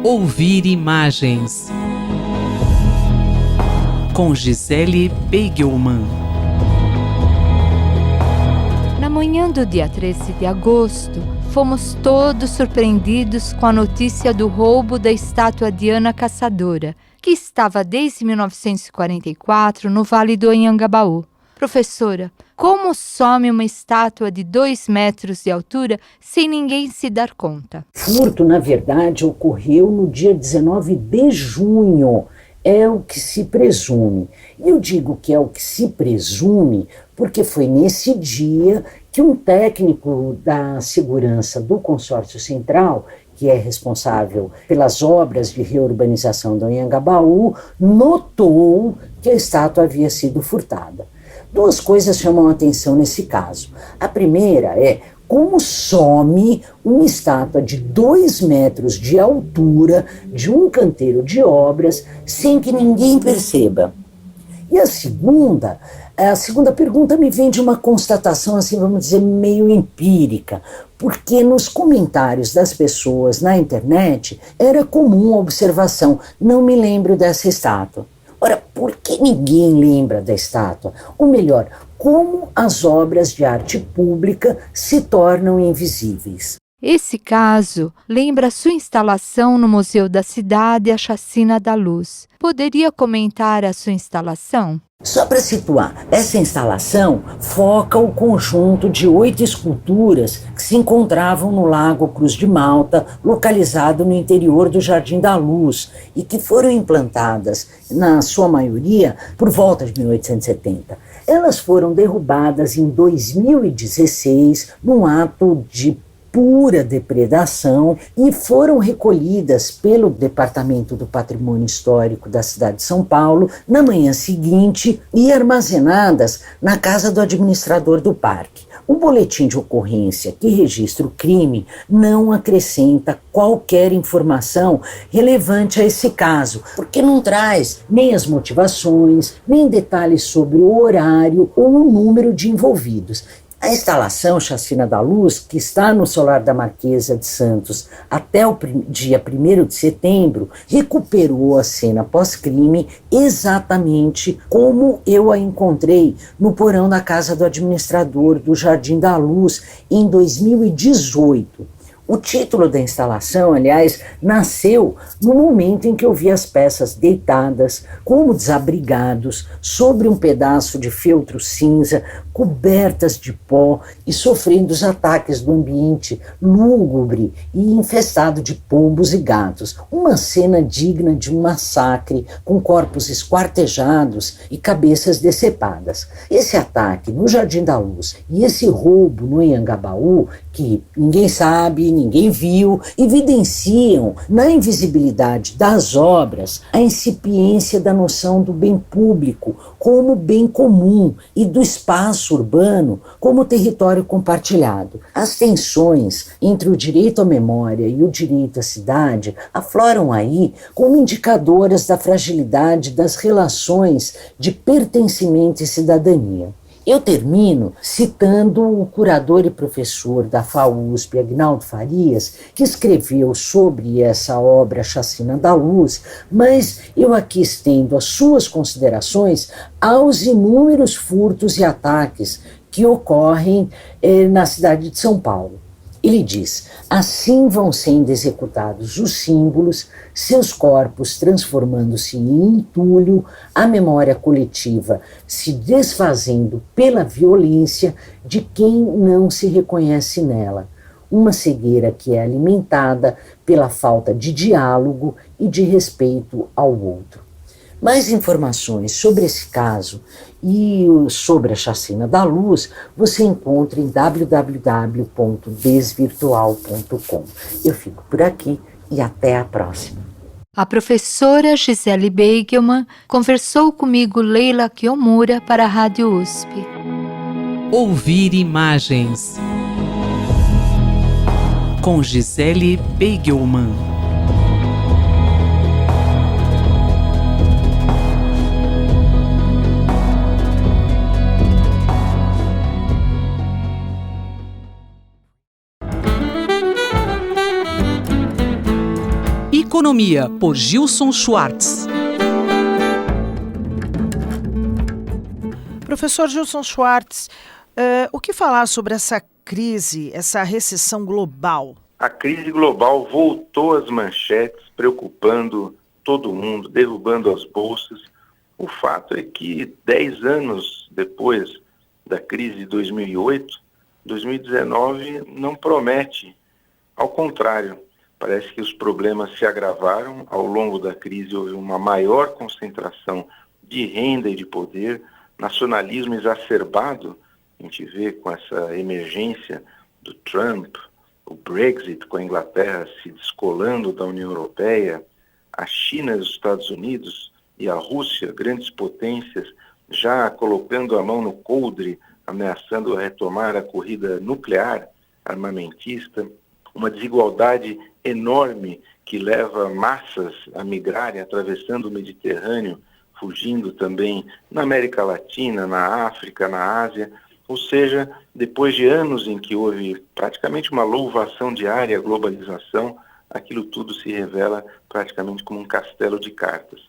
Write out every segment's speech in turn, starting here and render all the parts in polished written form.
Ouvir imagens com Gisele Beigelman. Na manhã do dia 13 de agosto, fomos todos surpreendidos com a notícia do roubo da estátua de Ana Caçadora, que estava desde 1944 no Vale do Anhangabaú. Professora, como some uma estátua de 2 metros de altura sem ninguém se dar conta? Furto, na verdade, ocorreu no dia 19 de junho. É o que se presume. E eu digo que é o que se presume porque foi nesse dia que um técnico da segurança do Consórcio Central, que é responsável pelas obras de reurbanização do Anhangabaú, notou que a estátua havia sido furtada. Duas coisas chamam a atenção nesse caso. A primeira é como some uma estátua de 2 metros de altura de um canteiro de obras sem que ninguém perceba. E a segunda pergunta me vem de uma constatação, assim, vamos dizer, meio empírica, porque nos comentários das pessoas na internet era comum a observação: não me lembro dessa estátua. Ora, por que ninguém lembra da estátua? Ou melhor, como as obras de arte pública se tornam invisíveis? Esse caso lembra sua instalação no Museu da Cidade, a Chacina da Luz. Poderia comentar a sua instalação? Só para situar, essa instalação foca o conjunto de 8 esculturas que se encontravam no Lago Cruz de Malta, localizado no interior do Jardim da Luz, e que foram implantadas, na sua maioria, por volta de 1870. Elas foram derrubadas em 2016, num ato de pura depredação, e foram recolhidas pelo Departamento do Patrimônio Histórico da cidade de São Paulo na manhã seguinte e armazenadas na casa do administrador do parque. O boletim de ocorrência que registra o crime não acrescenta qualquer informação relevante a esse caso, porque não traz nem as motivações, nem detalhes sobre o horário ou o número de envolvidos. A instalação Chacina da Luz, que está no Solar da Marquesa de Santos até o dia 1º de setembro, recuperou a cena pós-crime exatamente como eu a encontrei no porão da casa do administrador do Jardim da Luz em 2018. O título da instalação, aliás, nasceu no momento em que eu vi as peças deitadas, como desabrigados, sobre um pedaço de feltro cinza, cobertas de pó e sofrendo os ataques do ambiente lúgubre e infestado de pombos e gatos. Uma cena digna de um massacre, com corpos esquartejados e cabeças decepadas. Esse ataque no Jardim da Luz e esse roubo no Anhangabaú, que ninguém sabe, ninguém viu, evidenciam na invisibilidade das obras a incipiência da noção do bem público como bem comum e do espaço urbano como território compartilhado. As tensões entre o direito à memória e o direito à cidade afloram aí como indicadoras da fragilidade das relações de pertencimento e cidadania. Eu termino citando o curador e professor da FAUSP, Agnaldo Farias, que escreveu sobre essa obra Chacina da Luz, mas eu aqui estendo as suas considerações aos inúmeros furtos e ataques que ocorrem na cidade de São Paulo. Ele diz: assim vão sendo executados os símbolos, seus corpos transformando-se em entulho, a memória coletiva se desfazendo pela violência de quem não se reconhece nela. Uma cegueira que é alimentada pela falta de diálogo e de respeito ao outro. Mais informações sobre esse caso e sobre a Chacina da Luz você encontra em www.desvirtual.com. Eu fico por aqui e até a próxima. A professora Gisele Beigelman conversou comigo, Leila Kiyomura, para a Rádio USP. Ouvir imagens com Gisele Beigelman. Economia, por Gilson Schwartz. Professor Gilson Schwartz, o que falar sobre essa crise, essa recessão global? A crise global voltou às manchetes, preocupando todo mundo, derrubando as bolsas. O fato é que 10 anos depois da crise de 2008, 2019 não promete. Ao contrário, parece que os problemas se agravaram. Ao longo da crise houve uma maior concentração de renda e de poder, nacionalismo exacerbado. A gente vê com essa emergência do Trump, o Brexit, com a Inglaterra se descolando da União Europeia, a China e os Estados Unidos e a Rússia, grandes potências, já colocando a mão no coldre, ameaçando retomar a corrida nuclear armamentista, uma desigualdade enorme que leva massas a migrarem, atravessando o Mediterrâneo, fugindo também na América Latina, na África, na Ásia. Ou seja, depois de anos em que houve praticamente uma louvação diária à globalização, aquilo tudo se revela praticamente como um castelo de cartas.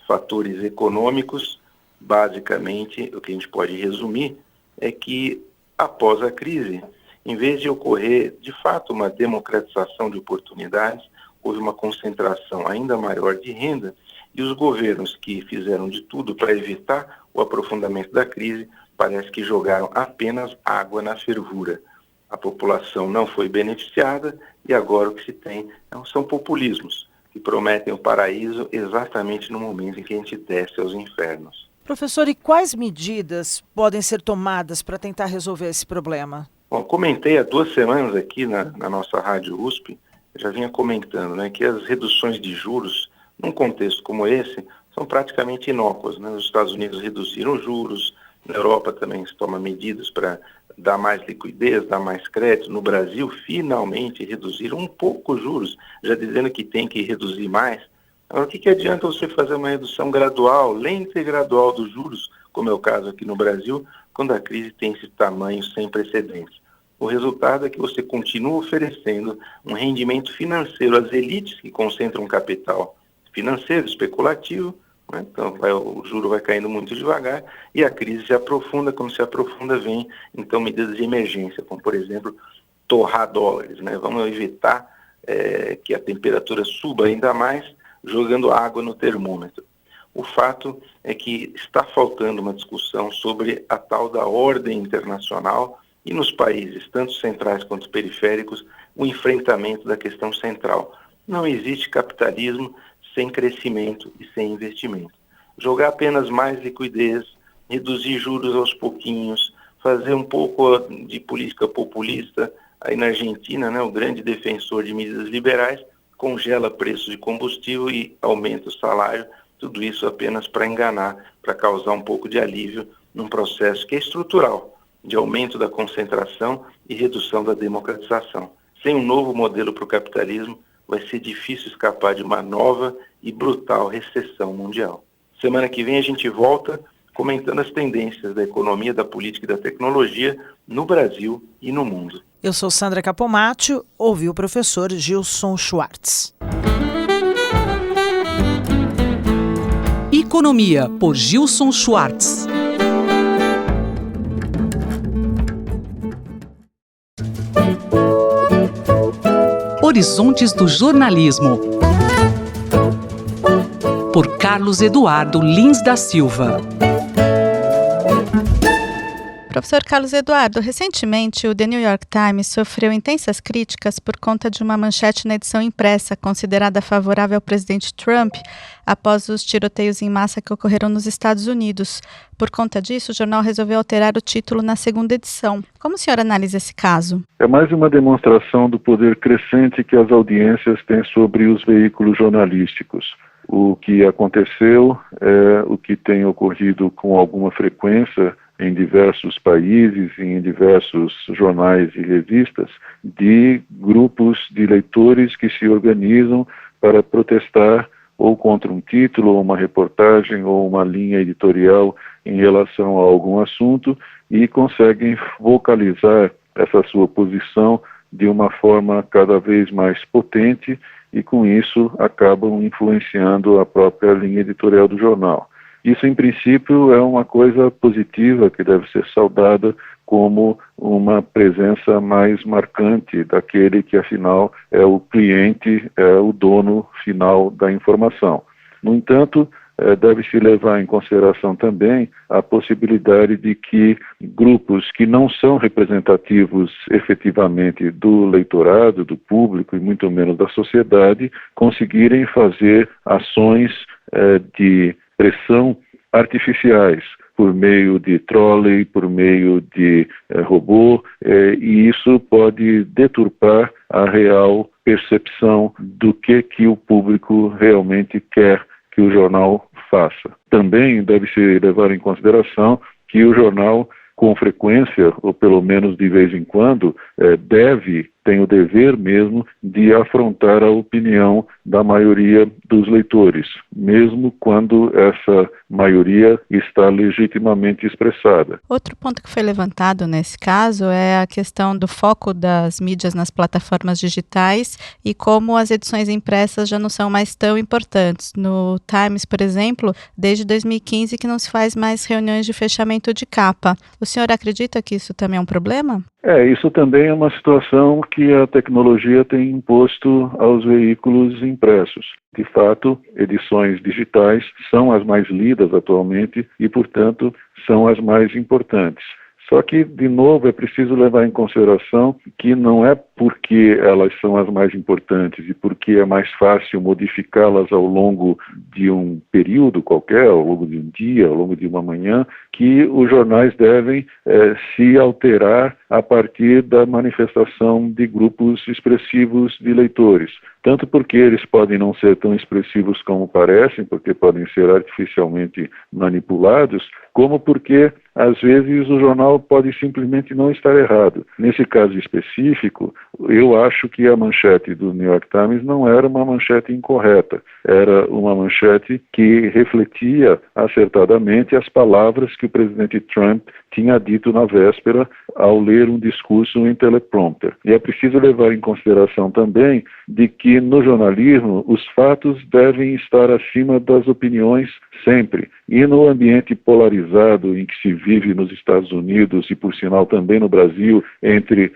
Fatores econômicos, basicamente, o que a gente pode resumir é que, após a crise, em vez de ocorrer, de fato, uma democratização de oportunidades, houve uma concentração ainda maior de renda e os governos que fizeram de tudo para evitar o aprofundamento da crise, parece que jogaram apenas água na fervura. A população não foi beneficiada e agora o que se tem são populismos que prometem o paraíso exatamente no momento em que a gente desce aos infernos. Professor, e quais medidas podem ser tomadas para tentar resolver esse problema? Bom, comentei há 2 semanas aqui na nossa Rádio USP, já vinha comentando, que as reduções de juros, num contexto como esse, são praticamente inócuas. Os Estados Unidos reduziram os juros, na Europa também se toma medidas para dar mais liquidez, dar mais crédito. No Brasil, finalmente reduziram um pouco os juros, já dizendo que tem que reduzir mais. Agora, o que adianta você fazer uma redução gradual, lenta e gradual dos juros, como é o caso aqui no Brasil, quando a crise tem esse tamanho sem precedentes? O resultado é que você continua oferecendo um rendimento financeiro às elites que concentram capital financeiro, especulativo, então o juro vai caindo muito devagar e a crise se aprofunda. Quando se aprofunda, vem então medidas de emergência, como por exemplo, torrar dólares. Vamos evitar que a temperatura suba ainda mais, jogando água no termômetro. O fato é que está faltando uma discussão sobre a tal da ordem internacional e nos países, tanto centrais quanto periféricos, o enfrentamento da questão central. Não existe capitalismo sem crescimento e sem investimento. Jogar apenas mais liquidez, reduzir juros aos pouquinhos, fazer um pouco de política populista. Aí na Argentina, o grande defensor de medidas liberais, congela preços de combustível e aumenta o salário, tudo isso apenas para enganar, para causar um pouco de alívio num processo que é estrutural, de aumento da concentração e redução da democratização. Sem um novo modelo para o capitalismo, vai ser difícil escapar de uma nova e brutal recessão mundial. Semana que vem a gente volta comentando as tendências da economia, da política e da tecnologia no Brasil e no mundo. Eu sou Sandra Capomatto, ouvi o professor Gilson Schwartz. Economia, por Gilson Schwartz. Horizontes do Jornalismo, por Carlos Eduardo Lins da Silva. Professor Carlos Eduardo, recentemente o The New York Times sofreu intensas críticas por conta de uma manchete na edição impressa considerada favorável ao presidente Trump após os tiroteios em massa que ocorreram nos Estados Unidos. Por conta disso, o jornal resolveu alterar o título na segunda edição. Como o senhor analisa esse caso? É mais uma demonstração do poder crescente que as audiências têm sobre os veículos jornalísticos. O que aconteceu é o que tem ocorrido com alguma frequência em diversos países, em diversos jornais e revistas, de grupos de leitores que se organizam para protestar ou contra um título, ou uma reportagem, ou uma linha editorial em relação a algum assunto e conseguem vocalizar essa sua posição de uma forma cada vez mais potente e, com isso, acabam influenciando a própria linha editorial do jornal. Isso, em princípio, é uma coisa positiva que deve ser saudada como uma presença mais marcante daquele que, afinal, é o cliente, é o dono final da informação. No entanto, deve-se levar em consideração também a possibilidade de que grupos que não são representativos efetivamente do leitorado, do público e muito menos da sociedade, conseguirem fazer ações de pressão artificiais, por meio de trolley, por meio de robô, e isso pode deturpar a real percepção do que o público realmente quer que o jornal faça. Também deve-se levar em consideração que o jornal, com frequência, ou pelo menos de vez em quando, tem o dever mesmo de afrontar a opinião da maioria dos leitores, mesmo quando essa maioria está legitimamente expressada. Outro ponto que foi levantado nesse caso é a questão do foco das mídias nas plataformas digitais e como as edições impressas já não são mais tão importantes. No Times, por exemplo, desde 2015 que não se faz mais reuniões de fechamento de capa. O senhor acredita que isso também é um problema? Isso também é uma situação que a tecnologia tem imposto aos veículos impressos. De fato, edições digitais são as mais lidas atualmente e, portanto, são as mais importantes. Só que, de novo, é preciso levar em consideração que não é porque elas são as mais importantes e porque é mais fácil modificá-las ao longo de um período qualquer, ao longo de um dia, ao longo de uma manhã, que os jornais devem se alterar a partir da manifestação de grupos expressivos de leitores. Tanto porque eles podem não ser tão expressivos como parecem, porque podem ser artificialmente manipulados, como porque, às vezes, o jornal pode simplesmente não estar errado. Nesse caso específico, eu acho que a manchete do New York Times não era uma manchete incorreta. Era uma manchete que refletia acertadamente as palavras que o presidente Trump tinha dito na véspera ao ler um discurso em teleprompter. E é preciso levar em consideração também de que no jornalismo os fatos devem estar acima das opiniões sempre. E no ambiente polarizado em que se vive nos Estados Unidos e, por sinal, também no Brasil, entre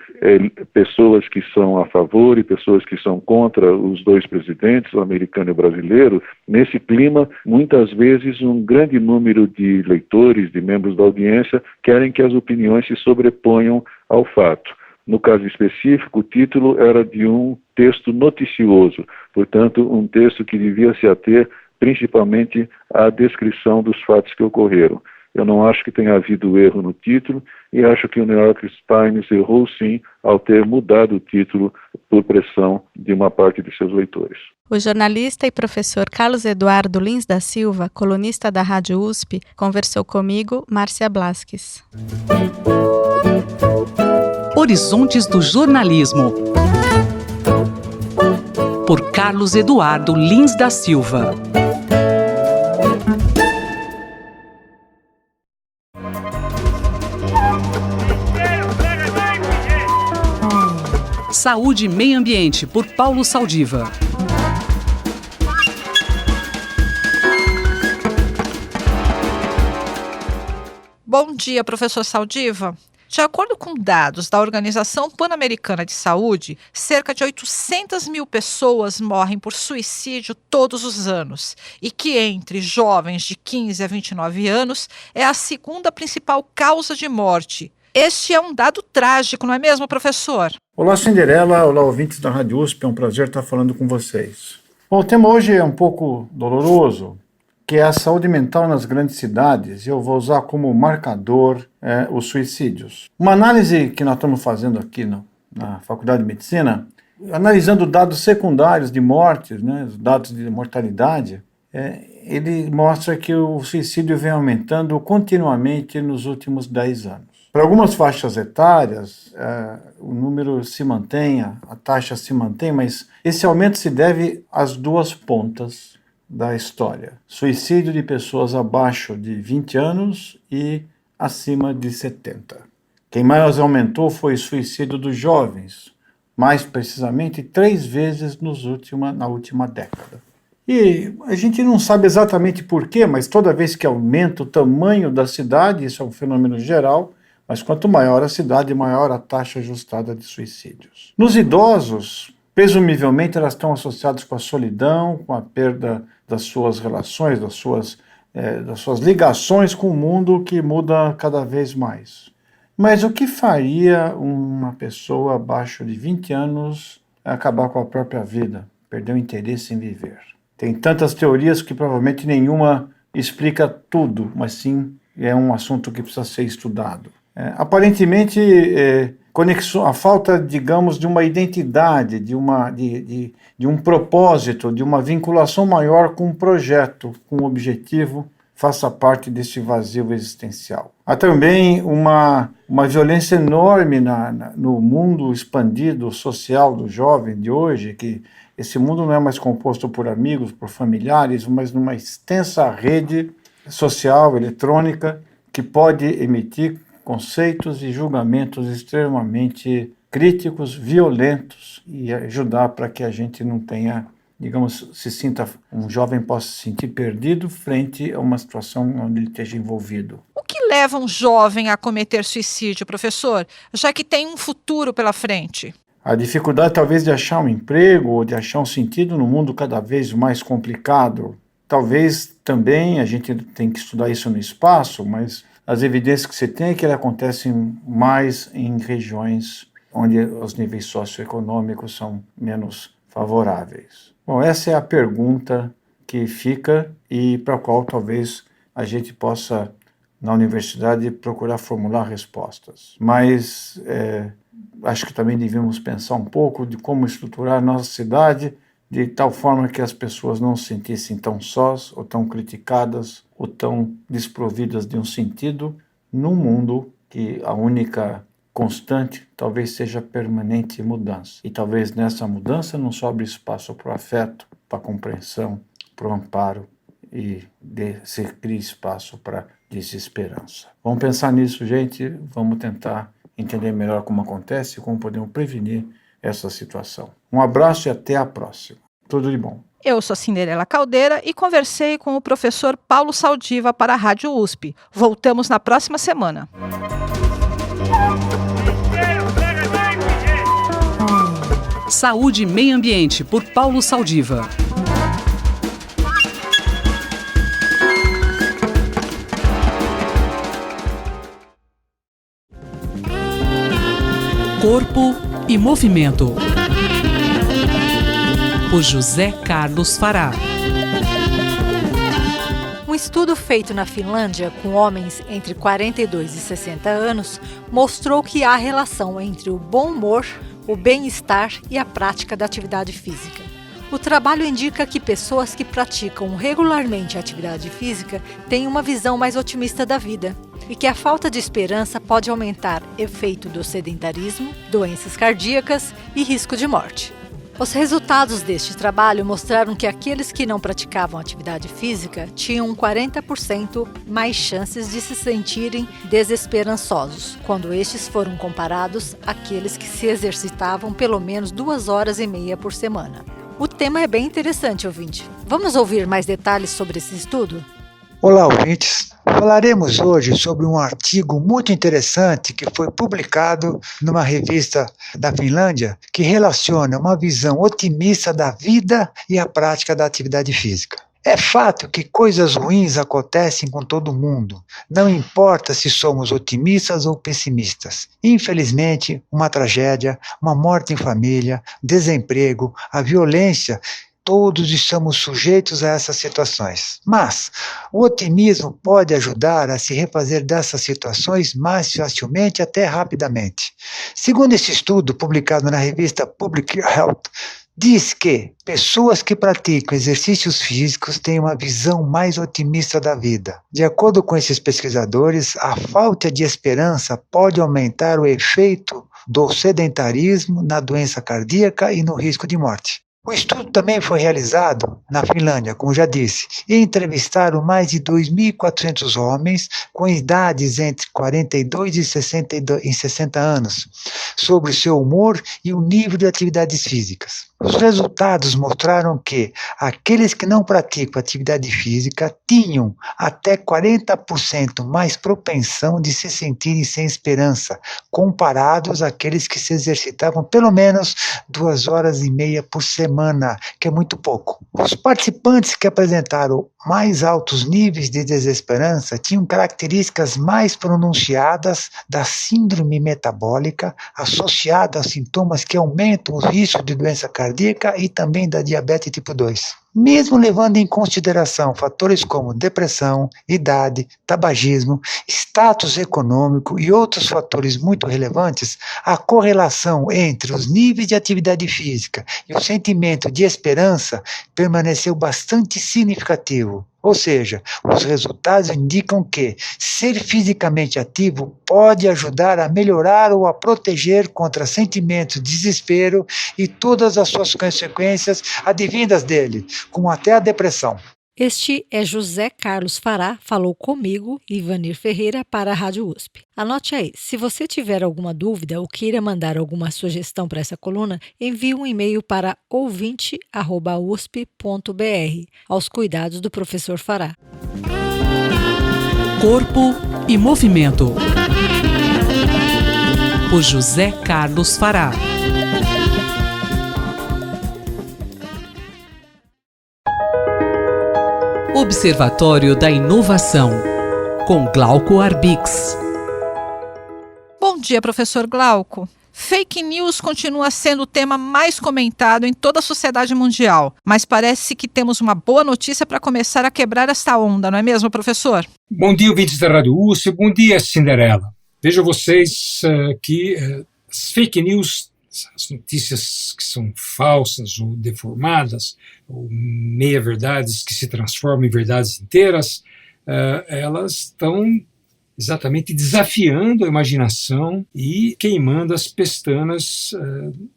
pessoas que são a favor e pessoas que são contra os dois presidentes, o americano e o brasileiro, nesse clima, muitas vezes um grande número de leitores, de membros da audiência, querem que as opiniões se sobreponham ao fato. No caso específico, o título era de um texto noticioso, portanto, um texto que devia se ater principalmente à descrição dos fatos que ocorreram. Eu não acho que tenha havido erro no título e acho que o New York Times errou sim ao ter mudado o título por pressão de uma parte de seus leitores. O jornalista e professor Carlos Eduardo Lins da Silva, colunista da Rádio USP, conversou comigo, Márcia Blasques. Horizontes do Jornalismo, por Carlos Eduardo Lins da Silva. Saúde e Meio Ambiente, por Paulo Saldiva. Bom dia, professor Saldiva. De acordo com dados da Organização Pan-Americana de Saúde, cerca de 800 mil pessoas morrem por suicídio todos os anos e que entre jovens de 15 a 29 anos é a segunda principal causa de morte. Este é um dado trágico, não é mesmo, professor? Olá, Cinderela. Olá, ouvintes da Rádio USP. É um prazer estar falando com vocês. Bom, o tema hoje é um pouco doloroso, que é a saúde mental nas grandes cidades, e eu vou usar como marcador os suicídios. Uma análise que nós estamos fazendo aqui na Faculdade de Medicina, analisando dados secundários de mortes, os dados de mortalidade, ele mostra que o suicídio vem aumentando continuamente nos últimos 10 anos. Para algumas faixas etárias, o número se mantém, a taxa se mantém, mas esse aumento se deve às duas pontas da história. Suicídio de pessoas abaixo de 20 anos e acima de 70. Quem mais aumentou foi o suicídio dos jovens, mais precisamente 3 vezes na última década. E a gente não sabe exatamente porquê, mas toda vez que aumenta o tamanho da cidade, isso é um fenômeno geral, mas quanto maior a cidade, maior a taxa ajustada de suicídios. Nos idosos, presumivelmente elas estão associadas com a solidão, com a perda das suas relações, das suas ligações com o mundo, que muda cada vez mais. Mas o que faria uma pessoa abaixo de 20 anos acabar com a própria vida, perder o interesse em viver? Tem tantas teorias que provavelmente nenhuma explica tudo, mas sim é um assunto que precisa ser estudado. Aparentemente, a falta, digamos, de uma identidade, de um propósito, de uma vinculação maior com um projeto, com um objetivo, faça parte desse vazio existencial. Há também uma violência enorme no mundo expandido social do jovem de hoje, que esse mundo não é mais composto por amigos, por familiares, mas numa extensa rede social, eletrônica, que pode emitir conceitos e julgamentos extremamente críticos, violentos, e ajudar para que a gente não tenha, digamos, um jovem possa se sentir perdido frente a uma situação onde ele esteja envolvido. O que leva um jovem a cometer suicídio, professor, já que tem um futuro pela frente? A dificuldade talvez de achar um emprego ou de achar um sentido no mundo cada vez mais complicado. Talvez também a gente tem que estudar isso no espaço, mas as evidências que você tem é que ele acontece mais em regiões onde os níveis socioeconômicos são menos favoráveis. Bom, essa é a pergunta que fica e para a qual talvez a gente possa, na universidade, procurar formular respostas. Mas acho que também devemos pensar um pouco de como estruturar a nossa cidade de tal forma que as pessoas não se sentissem tão sós, ou tão criticadas, ou tão desprovidas de um sentido, num mundo que a única constante talvez seja permanente mudança. E talvez nessa mudança não sobre espaço para o afeto, para a compreensão, para o amparo, e se crie espaço para desesperança. Vamos pensar nisso, gente, vamos tentar entender melhor como acontece e como podemos prevenir essa situação. Um abraço e até a próxima. Tudo de bom. Eu sou Cinderela Caldeira e conversei com o professor Paulo Saldiva para a Rádio USP. Voltamos na próxima semana. Saúde e Meio Ambiente, por Paulo Saldiva. Corpo e Movimento, por José Carlos Fará. Um estudo feito na Finlândia com homens entre 42 e 60 anos mostrou que há relação entre o bom humor, o bem-estar e a prática da atividade física. O trabalho indica que pessoas que praticam regularmente a atividade física têm uma visão mais otimista da vida e que a falta de esperança pode aumentar efeito do sedentarismo, doenças cardíacas e risco de morte. Os resultados deste trabalho mostraram que aqueles que não praticavam atividade física tinham 40% mais chances de se sentirem desesperançosos, quando estes foram comparados àqueles que se exercitavam pelo menos 2 horas e meia por semana. O tema é bem interessante, ouvinte. Vamos ouvir mais detalhes sobre esse estudo? Olá, ouvintes. Falaremos hoje sobre um artigo muito interessante que foi publicado numa revista da Finlândia que relaciona uma visão otimista da vida e a prática da atividade física. É fato que coisas ruins acontecem com todo mundo, não importa se somos otimistas ou pessimistas. Infelizmente, uma tragédia, uma morte em família, desemprego, a violência, todos estamos sujeitos a essas situações. Mas o otimismo pode ajudar a se refazer dessas situações mais facilmente, até rapidamente. Segundo esse estudo publicado na revista Public Health, diz que pessoas que praticam exercícios físicos têm uma visão mais otimista da vida. De acordo com esses pesquisadores, a falta de esperança pode aumentar o efeito do sedentarismo na doença cardíaca e no risco de morte. O estudo também foi realizado na Finlândia, como já disse, e entrevistaram mais de 2.400 homens com idades entre 42 e 60 anos sobre o seu humor e o nível de atividades físicas. Os resultados mostraram que aqueles que não praticam atividade física tinham até 40% mais propensão de se sentirem sem esperança, comparados àqueles que se exercitavam pelo menos 2 horas e meia por semana, que é muito pouco. Os participantes que apresentaram mais altos níveis de desesperança tinham características mais pronunciadas da síndrome metabólica associada a sintomas que aumentam o risco de doença cardíaca e também da diabetes tipo 2. Mesmo levando em consideração fatores como depressão, idade, tabagismo, status econômico e outros fatores muito relevantes, a correlação entre os níveis de atividade física e o sentimento de esperança permaneceu bastante significativo. Ou seja, os resultados indicam que ser fisicamente ativo pode ajudar a melhorar ou a proteger contra sentimentos de desespero e todas as suas consequências advindas dele, como até a depressão. Este é José Carlos Fará, falou comigo, Ivanir Ferreira, para a Rádio USP. Anote aí, se você tiver alguma dúvida ou queira mandar alguma sugestão para essa coluna, envie um e-mail para ouvinte@usp.br, aos cuidados do professor Fará. Corpo e Movimento, por José Carlos Fará. Observatório da Inovação, com Glauco Arbix. Bom dia, professor Glauco. Fake news continua sendo o tema mais comentado em toda a sociedade mundial, mas parece que temos uma boa notícia para começar a quebrar esta onda, não é mesmo, professor? Bom dia, ouvintes da Rádio USP. Bom dia, Cinderela. Vejam vocês que as fake news, as notícias que são falsas ou deformadas, ou meia-verdades que se transformam em verdades inteiras, elas estão exatamente desafiando a imaginação e queimando as pestanas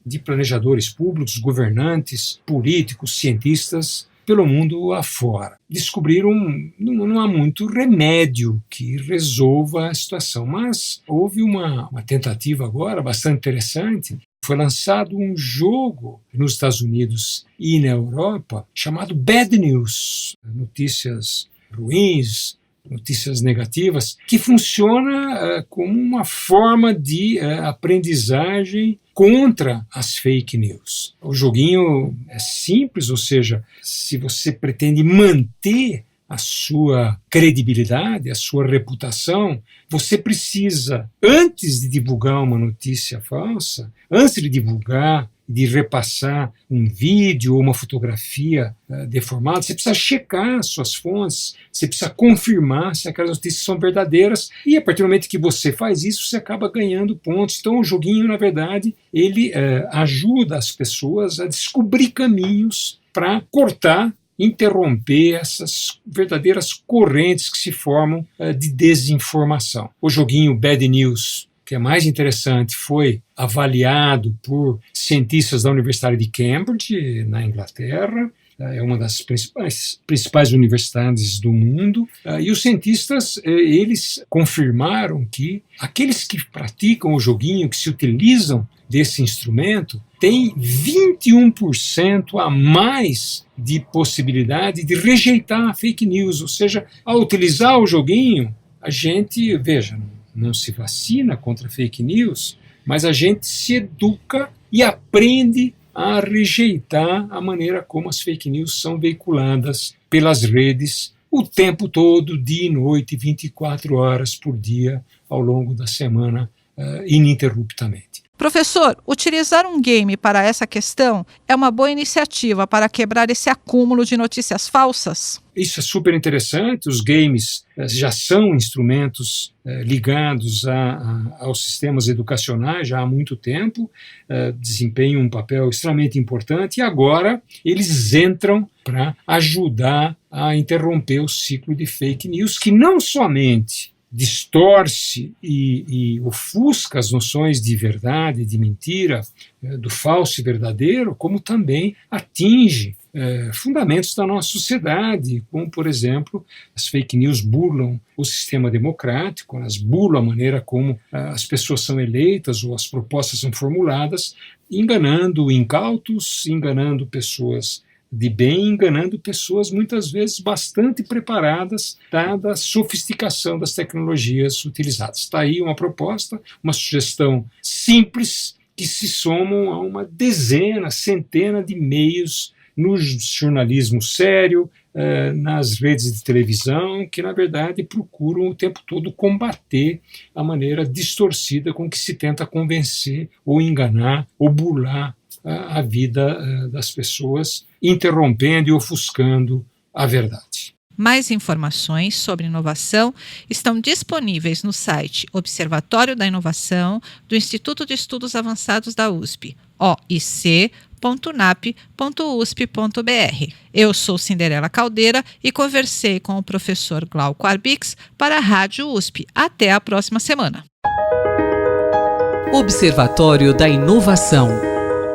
de planejadores públicos, governantes, políticos, cientistas pelo mundo afora. Descobriram, não há muito remédio que resolva a situação, mas houve uma tentativa agora bastante interessante. Foi lançado um jogo nos Estados Unidos e na Europa chamado Bad News, notícias ruins, notícias negativas, que funciona como uma forma de aprendizagem contra as fake news. O joguinho é simples, ou seja, se você pretende manter a sua credibilidade, a sua reputação, você precisa, antes de divulgar uma notícia falsa, antes de divulgar, de repassar um vídeo ou uma fotografia deformada, você precisa checar as suas fontes, você precisa confirmar se aquelas notícias são verdadeiras, e a partir do momento que você faz isso, você acaba ganhando pontos. Então o joguinho, na verdade, ele ajuda as pessoas a descobrir caminhos para cortar, interromper essas verdadeiras correntes que se formam de desinformação. O joguinho Bad News, que é mais interessante, foi avaliado por cientistas da Universidade de Cambridge, na Inglaterra. É uma das principais universidades do mundo. E os cientistas, eles confirmaram que aqueles que praticam o joguinho, que se utilizam desse instrumento, têm 21% a mais de possibilidade de rejeitar a fake news. Ou seja, ao utilizar o joguinho, a gente, veja, não se vacina contra fake news, mas a gente se educa e aprende a rejeitar a maneira como as fake news são veiculadas pelas redes o tempo todo, dia e noite, 24 horas por dia, ao longo da semana, ininterruptamente. Professor, utilizar um game para essa questão é uma boa iniciativa para quebrar esse acúmulo de notícias falsas? Isso é super interessante. Os games já são instrumentos ligados aos sistemas educacionais já há muito tempo, desempenham um papel extremamente importante e agora eles entram para ajudar a interromper o ciclo de fake news, que não somente distorce e ofusca as noções de verdade, de mentira, do falso e verdadeiro, como também atinge fundamentos da nossa sociedade, como, por exemplo, as fake news burlam o sistema democrático, elas burlam a maneira como as pessoas são eleitas ou as propostas são formuladas, enganando incautos, enganando pessoas de bem, enganando pessoas muitas vezes bastante preparadas, dada a sofisticação das tecnologias utilizadas. Está aí uma proposta, uma sugestão simples, que se somam a uma dezena, centena de meios no jornalismo sério, nas redes de televisão, que na verdade procuram o tempo todo combater a maneira distorcida com que se tenta convencer ou enganar ou burlar a vida das pessoas, interrompendo e ofuscando a verdade. Mais informações sobre inovação estão disponíveis no site Observatório da Inovação do Instituto de Estudos Avançados da USP, oic.nap.usp.br. Eu sou Cinderela Caldeira e conversei com o professor Glauco Arbix para a Rádio USP. Até a próxima semana. Observatório da Inovação,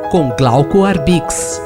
com Glauco Arbix.